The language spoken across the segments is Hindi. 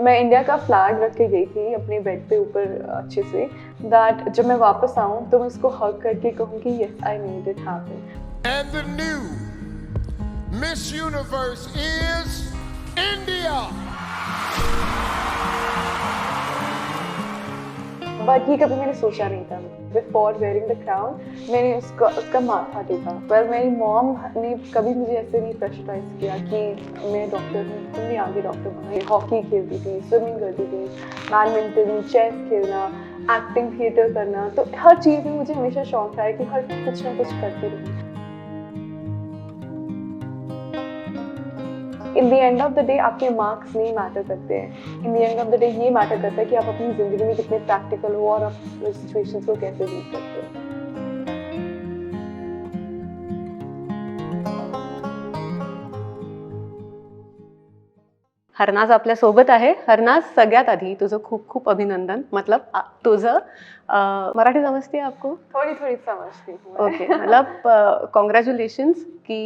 मैं इंडिया का फ्लैग रख के गई थी अपने बेड पे ऊपर अच्छे से, दैट जब मैं वापस आऊँ तो मैं उसको हग करके कहूँ कि yes I made it happen. And the new Miss Universe is India. But ये कभी मैंने सोचा नहीं था। बिफोर वेयरिंग द क्राउन मैंने उसका माथा टेका। पर मेरी मॉम ने कभी मुझे ऐसे नहीं प्रेशराइज किया कि मैं डॉक्टर हूँ, तुम भी आगे डॉक्टर बनो। हॉकी खेलती थी, स्विमिंग करती थी, बैडमिंटन, चेस खेलना, एक्टिंग, थिएटर करना, तो हर चीज़ में मुझे हमेशा शौक था कि हर कुछ ना कुछ करती रहूँ। In the end of the day आपके मार्क्स नहीं मैटर करते हैं। In the end of the day ये मैटर करता है कि आप अपनी ज़िंदगी में कितने प्रैक्टिकल हो और आप सिचुएशंस को कैसे डील करते हो। हरनाज आपल्या सोबत आहे. हरनाज, सगळ्यात आधी तुझं खूप खूप अभिनंदन. मतलब तुझं मराठी समजते आपको? थोड़ी थोड़ी समझती हूँ। ओके, मतलब कॉन्ग्रेचुलेशंस कि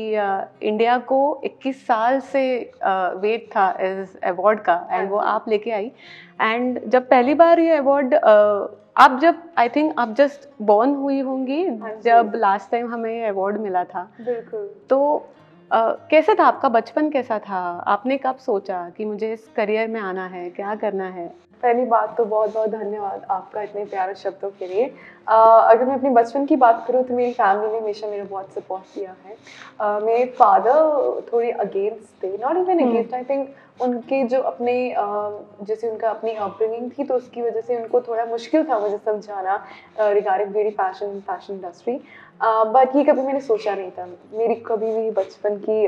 इंडिया को 21 साल से वेट था इस अवार्ड का एंड वो आप लेके आई. एंड जब पहली बार ये अवार्ड आप जब आई थिंक आप जस्ट बॉर्न हुई होंगी जब लास्ट टाइम हमें ये अवार्ड मिला था. बिल्कुल. तो कैसे था आपका बचपन, कैसा था? आपने कब सोचा कि मुझे इस करियर में आना है, क्या करना है? पहली बात तो बहुत बहुत धन्यवाद आपका इतने प्यारे शब्दों के लिए। अगर मैं अपने बचपन की बात करूँ तो मेरी फैमिली ने हमेशा मेरा बहुत सपोर्ट किया है। मेरे फादर थोड़े अगेंस्ट थे, not even against, I think उनके जो अपने जैसे उनका अपनी अपब्रिंगिंग थी तो उसकी वजह से उनको थोड़ा मुश्किल था मुझे समझाना regarding beauty fashion industry. But ये कभी मैंने सोचा नहीं था, मेरी कभी भी बचपन की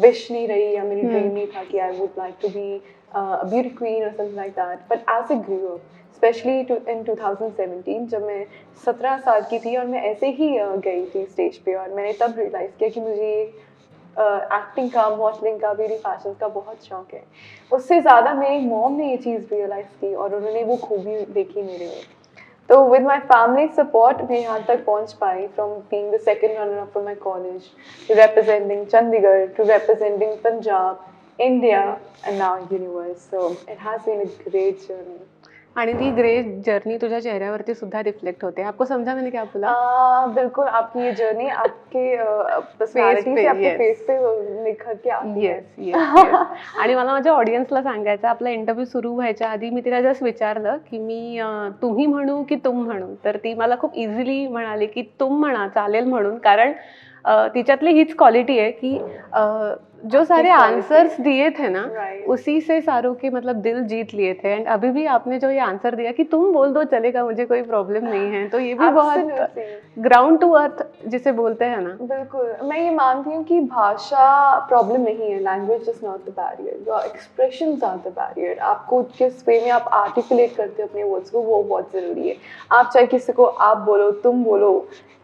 विश नहीं रही या मेरी ड्रीम नहीं था कि I would like to be a beauty queen or something like that. But as I grew up, especially in 2017, जब मैं 17 साल की थी और मैं ऐसे ही गई थी स्टेज पे और मैंने तब रियलाइज़ किया कि मुझे एक्टिंग का, मॉडलिंग का, ब्यूटी फैशन का बहुत शौक है। उससे ज़्यादा मेरी मॉम ने ये चीज़ रियलाइज़ की और उन्होंने वो खूबी देखी मेरे में। तो विद माई फैमिली सपोर्ट मैं यहाँ तक पहुँच पाई, from being the second runner up for my college to representing Chandigarh to representing Punjab, India, and now universe. So it has been a great journey. आणि ती ग्रेट जर्नी तुझ्या चेहऱ्यावरती सुद्धा रिफ्लेक्ट होते. आपको समझा मैंने क्या बोला? बिल्कुल, आपकी ये जर्नी आपके पर्सनॅलिटी से आपके फेस पे निखर के आती है. येस. आणि मला माझ्या ऑडियन्सला सांगायचं, आपला इंटरव्ह्यू सुरू व्हायच्या आधी मी तिला जस्ट विचारलं की मी तुम्ही म्हणू की तुम म्हणू, तर ती मला खूप इझिली म्हणाली की तुम म्हणा, चालेल म्हणून. कारण तिच्यातली हीच क्वालिटी है कि जो सारे आंसर्स दिए थे ना, उसी से सारों के मतलब दिल जीत लिए थे. एंड अभी भी आपने जो ये आंसर दिया कि तुम बोल दो चलेगा, मुझे कोई प्रॉब्लम नहीं है, तो ये भी बहुत ग्राउंड टू अर्थ जिसे बोलते हैं ना. बिल्कुल, मैं ये मानती हूँ कि भाषा प्रॉब्लम नहीं है, language is not the barrier, your expressions are the barrier. आपको किस वे में आप आर्टिकुलेट करते हो अपने वर्ड्स को, वो बहुत ज़रूरी है. आप चाहे किसी को आप बोलो, तुम बोलो,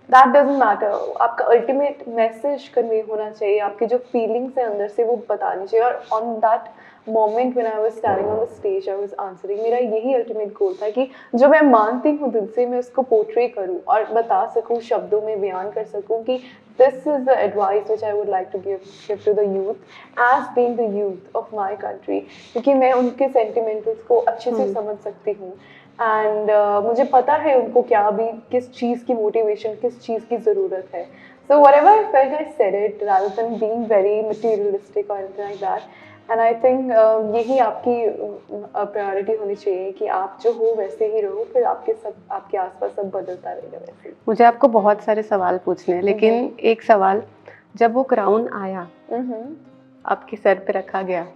दैट डजंट मैटर. आपका अल्टीमेट मैसेज कन्वे होना चाहिए, आपकी जो फीलिंग्स है अंदर से वो बतानी चाहिए. और on that moment when I was standing on the stage I was answering, मेरा यही अल्टीमेट गोल था कि जो मैं मानती हूँ दिल से मैं उसको पोर्ट्रे करूँ और बता सकूँ, शब्दों में बयान कर सकूँ कि this is the advice which I would like to give to the youth as being the youth of my country, क्योंकि मैं उनके सेंटिमेंटल्स को अच्छे से समझ सकती हूँ. एंड मुझे पता है उनको क्या भी, किस चीज़ की मोटिवेशन, किस चीज़ की ज़रूरत है. So whatever I felt I said it rather than being very materialistic और anything like that. And I think यही आपकी प्रायोरिटी होनी चाहिए कि आप जो हो वैसे ही रहो, फिर आपके आसपास सब बदलता रहेगा वैसे ही. मुझे आपको बहुत सारे सवाल पूछने हैं, लेकिन एक सवाल, जब वो क्राउन आया, आपके सर पे रखा गया,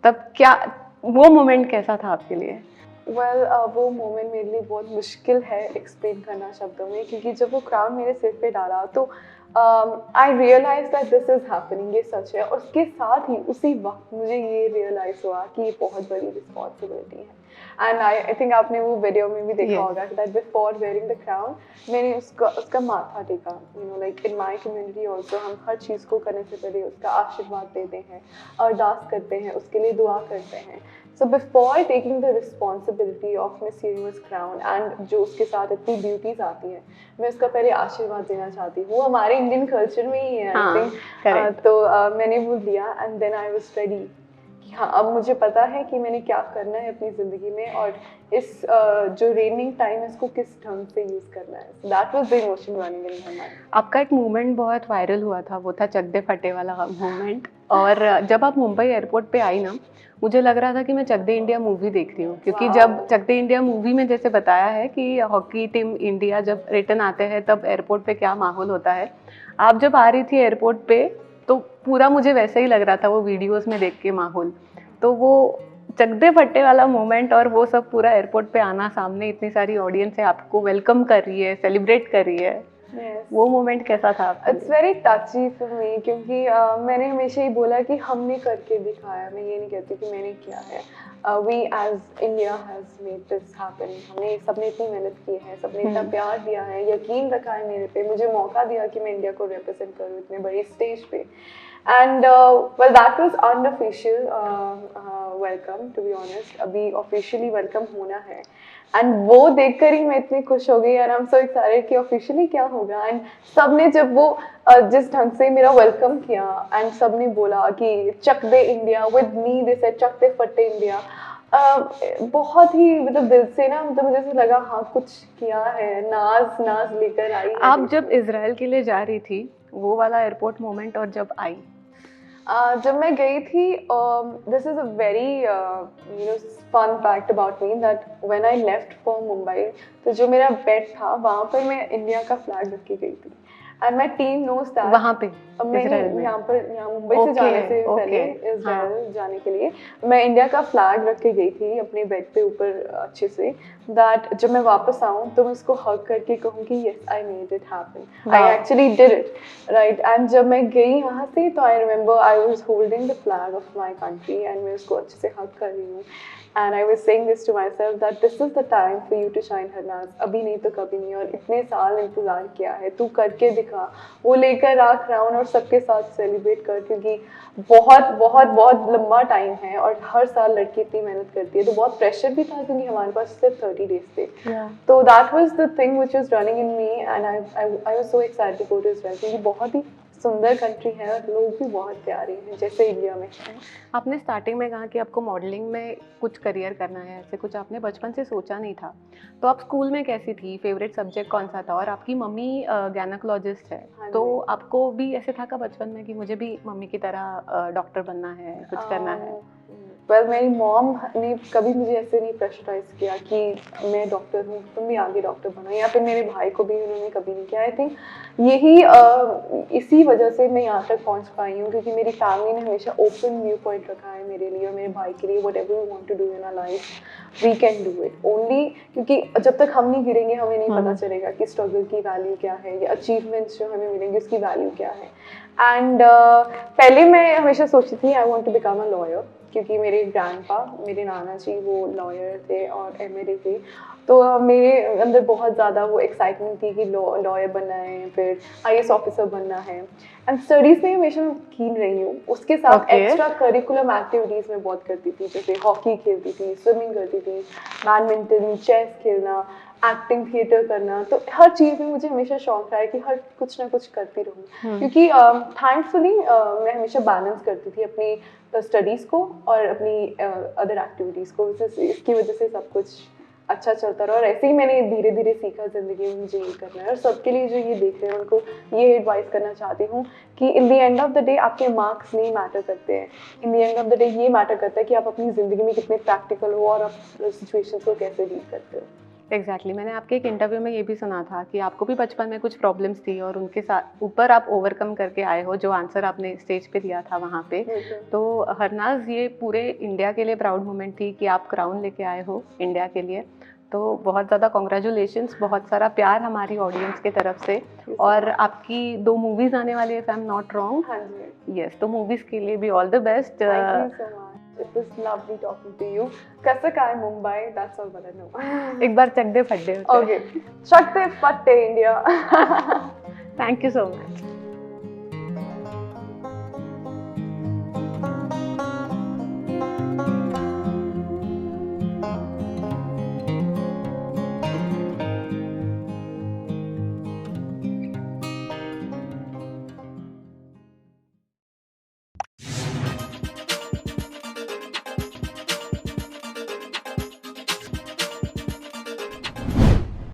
तब क्या वो मोमेंट कैसा था आपके लिए? वेल वो मोमेंट मेरे लिए बहुत मुश्किल है एक्सप्लेन करना शब्दों में, क्योंकि जब वो क्राउन मेरे सिर पे डाला तो I realise that this is happening, ये सच है. और उसके साथ ही उसी वक्त मुझे ये रियलाइज़ हुआ कि ये बहुत बड़ी रिस्पॉन्सिबिलिटी है. एंड आई थिंक आपने वो वीडियो में भी देखा होगा that before wearing the crown मैंने उसका माथा टेका. You know, like in my community also हम हर चीज़ को करने से पहले उसका आशीर्वाद देते हैं, अरदास करते हैं, उसके लिए दुआ करते हैं. So before taking the responsibility of Miss Universe crown and जो उसके साथ इतनी ब्यूटीज आती हैं, मैं उसका पहले आशीर्वाद देना चाहती हूँ. वो हमारे इंडियन कल्चर में ही है, आई थिंक. तो मैंने वो दिया and then I was ready कि हाँ अब मुझे पता है कि मैंने क्या करना है अपनी ज़िंदगी में और इस जो रेनिंग टाइम है इसको किस ढंग से यूज़ करना है. That was the emotion running in my mind. आपका एक मूवमेंट बहुत वायरल हुआ था, वो था चक दे फटे वाला मूवमेंट. और जब आप मुंबई एयरपोर्ट पे आई ना, मुझे लग रहा था कि मैं चक दे इंडिया मूवी देख रही हूँ, क्योंकि Wow. जब चक दे इंडिया मूवी में जैसे बताया है कि हॉकी टीम इंडिया जब रिटर्न आते हैं तब एयरपोर्ट पे क्या माहौल होता है, आप जब आ रही थी एयरपोर्ट पे तो पूरा मुझे वैसे ही लग रहा था वो वीडियोस में देख के माहौल. तो वो चक दे फटे वाला मोमेंट और वो सब पूरा एयरपोर्ट पे आना, सामने इतनी सारी ऑडियंस है, आपको वेलकम कर रही है, सेलिब्रेट कर रही है, Yes. वो मोमेंट कैसा था आपके इट्स वेरी टची फॉर मी क्योंकि मैंने हमेशा ही बोला कि हमने करके दिखाया. मैं ये नहीं कहती कि मैंने किया है. We as India has made this happen. हमने सबने इतनी मेहनत की है, सबने इतना प्यार दिया है, यकीन रखा है मेरे पे, मुझे मौका दिया कि मैं इंडिया को रिप्रेजेंट करूँ इतने बड़े स्टेज पे. And well, that was unofficial welcome, to be honest. अभी officially welcome होना है. And वो देखकर ही मैं इतनी खुश हो गई. And I'm so excited कि officially क्या होगा. And सबने जब वो जिस ढंग से मेरा वेलकम किया and सबने बोला कि Chak De India with me, they said चक दे फटे इंडिया. बहुत ही मतलब दिल से ना, मतलब मुझे ऐसा लगा हाँ कुछ किया है, नाज लेकर आई है. आप जब इजराइल के लिए जा रही थी, वो वाला एयरपोर्ट मोमेंट और जब आई, जब मैं गई थी, this is a very fun fact about me that when I left for Mumbai, तो जो मेरा बेड था वहाँ पर मैं इंडिया का फ्लैग रख के गई थी. And my team knows that. वहाँ पे इजराइल में, यहाँ मुंबई से जाने से पहले इजराइल जाने के लिए मैं इंडिया का फ्लैग रख के गई थी अपने बेड पे ऊपर अच्छे से, दैट जब मैं वापस आऊँ तो मैं उसको हग करके कहूँ कि yes I made it happen, I actually did it right. And जब मैं गई यहाँ से तो I remember I was holding the flag of my country and मैं उसको अच्छे से हग कर रही हूँ. And I was saying this to myself that this is the time for you to shine, Harnaaz. अभी नहीं तो कभी नहीं. और इतने साल इंतज़ार किया है, तू करके दिखा. वो लेकर आ क्राउन और सबके साथ सेलिब्रेट कर, क्योंकि बहुत बहुत बहुत लंबा टाइम है और हर साल लड़की इतनी मेहनत करती है. तो बहुत प्रेशर भी था क्योंकि हमारे पास सिर्फ 30 days थे. तो that was the thing which was running in me and I was so excited to go to Israel, क्योंकि बहुत ही सुंदर कंट्री है और लोग भी बहुत प्यारे हैं जैसे इंडिया में है. आपने स्टार्टिंग में कहा कि आपको मॉडलिंग में कुछ करियर करना है, ऐसे कुछ आपने बचपन से सोचा नहीं था. तो आप स्कूल में कैसी थी, फेवरेट सब्जेक्ट कौन सा था? और आपकी मम्मी गायनेकोलॉजिस्ट है, तो आपको भी ऐसे था का बचपन में कि मुझे भी मम्मी की तरह डॉक्टर बनना है, कुछ करना है? वेल मेरी मॉम ने कभी मुझे ऐसे नहीं प्रेशराइज किया कि मैं डॉक्टर हूँ तुम भी आगे डॉक्टर बनो, या फिर मेरे भाई को भी उन्होंने कभी नहीं किया. आई थिंक यही इसी वजह से मैं यहाँ तक पहुँच पाई हूँ, क्योंकि मेरी फैमिली ने हमेशा ओपन व्यू पॉइंट रखा है मेरे लिए और मेरे भाई के लिए. Whatever we want to do in our life we can do it only, क्योंकि जब तक हम नहीं गिरेंगे हमें नहीं पता चलेगा कि स्ट्रगल की वैल्यू क्या है या अचीवमेंट्स जो हमें मिलेंगे उसकी वैल्यू क्या है. एंड पहले मैं हमेशा सोचती थी I want to become a lawyer, क्योंकि मेरे ग्रैंडपा, मेरे नाना जी वो लॉयर थे और एमएलए थे. तो मेरे अंदर बहुत ज़्यादा वो एक्साइटमेंट थी कि लॉयर बनना है, फिर आईएएस ऑफिसर बनना है. एंड स्टडीज़ में हमेशा मैं कीन रही हूँ. उसके साथ एक्स्ट्रा करिकुलम एक्टिविटीज़ में बहुत करती थी, जैसे हॉकी खेलती थी, स्विमिंग करती थी, बैडमिंटन, चेस खेलना, एक्टिंग, थिएटर करना. तो हर चीज़ में मुझे हमेशा शौक रहा है कि हर कुछ ना कुछ करती रहूँ, क्योंकि थैंकफुली मैं हमेशा बैलेंस करती थी अपनी स्टडीज़ को और अपनी अदर एक्टिविटीज़ को. इसकी वजह से सब कुछ अच्छा चलता रहा और ऐसे ही मैंने धीरे धीरे सीखा ज़िंदगी में मुझे ये करना है. और सबके लिए जो ये देख रहे हैं उनको ये एडवाइस करना चाहती हूँ कि in the end of the day आपके मार्क्स नहीं मैटर करते हैं. In the end of the day ये मैटर करता है कि आप अपनी ज़िंदगी में कितने प्रैक्टिकल हो और आप सिचुएशंस को कैसे डील करते हो. एग्जैक्टली मैंने आपके एक इंटरव्यू में ये भी सुना था कि आपको भी बचपन में कुछ प्रॉब्लम्स थी और उनके साथ ऊपर आप ओवरकम करके आए हो, जो आंसर आपने स्टेज पे दिया था वहाँ पे. तो हरनाज़, ये पूरे इंडिया के लिए प्राउड मोमेंट थी कि आप क्राउन लेके आए हो इंडिया के लिए. तो बहुत ज़्यादा कॉन्ग्रेचुलेशंस, बहुत सारा प्यार हमारी ऑडियंस के तरफ से. और आपकी 2 मूवीज़ आने वाली है, if I am not wrong. हाँ जी. यस, तो मूवीज़ के लिए भी all the best. Thank you so much. It was lovely talking to you. कसं काय Mumbai? That's all what I know. एक बार चक दे फड्डे. Okay. चक दे फट्टे India. Thank you so much.